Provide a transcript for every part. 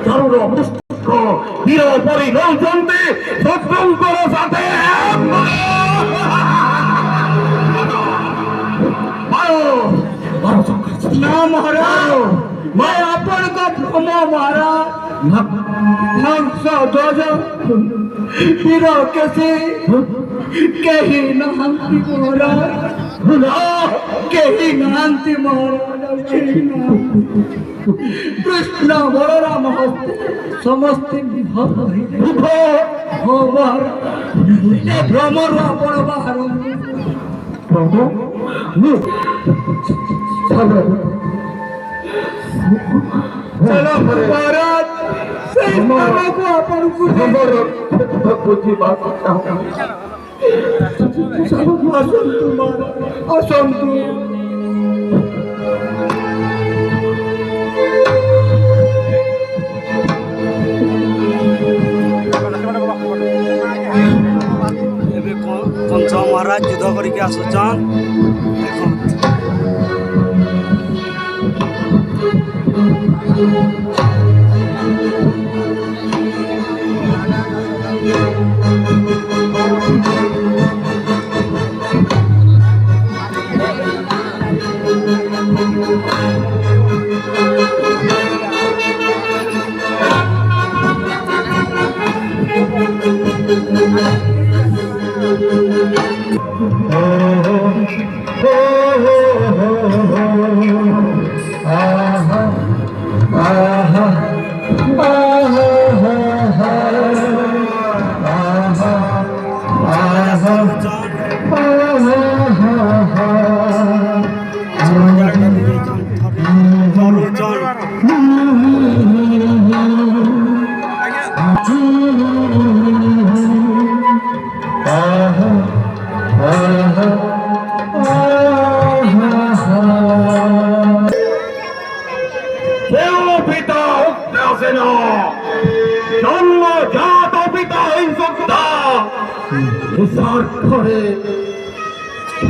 কারোর মস্তিষ্ক নিরপরি নৌচন্তে সক্ষম করো সাথে না মহারাজ मैं अपन को भ्रमो महाराज हंस ध्वज हीरो कैसे कही नांति महाराज कही नांति महाराज कृष्ण बलराम हस्ते समस्त विभव हो महाराज भ्रमर अपन बाहर चलो महाराज सही मामा को अपन बुद्धि बात चलो असंतु महाराज असंतु कंस महाराज युद्ध करके आसुचन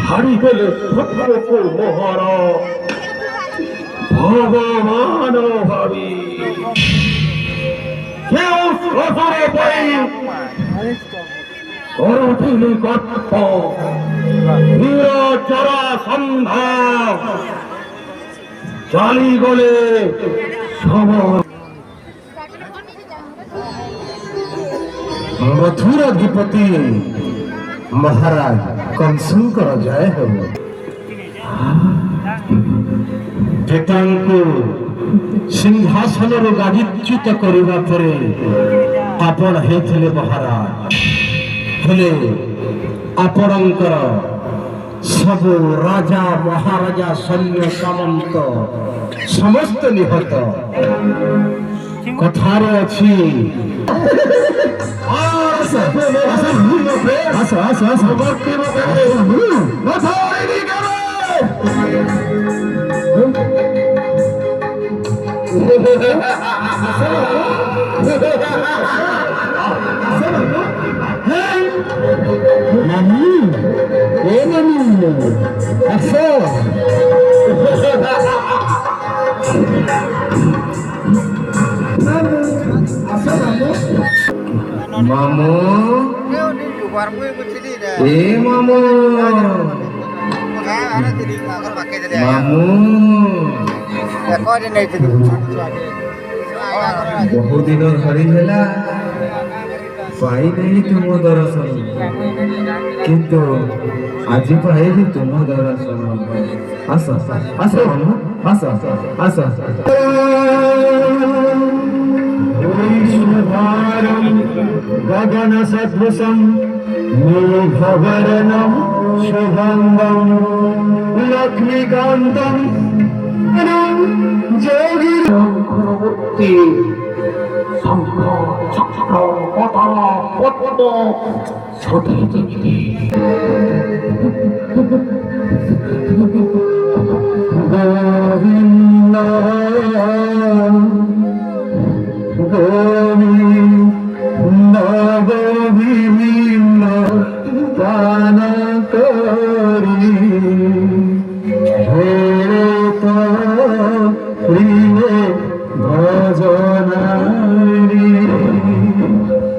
হারি পেলে মহারা ভগবান ভাবি কেউ শ্মশানে পাই করুথিলি গর্ত নিরচরা সন্ধ্যা চালি গলে সময় मथुर अधिपति महाराज कंसंकर जय हो पितांको सिंहासन गादीच्युत करने पर आपण हेथिले महाराज हेले आपणकर सब राजा महाराजा सैन्य सामंत समस्त निहत कथार अच्छी मामू मामू मामू बहु दिन धरी है पाई नहीं तुम दर्शन किंतु आज पाइली तुम दर्शन आस आस मामू आस आस गगन सदृशं मेघवर्णं शुभंगं लक्ष्मीकान्तं जोगिमूर्ति शंख चक्र पताका पद्म सती गोविंद गोविंद गोविंद प्राण करी প্রিয় ভজনায়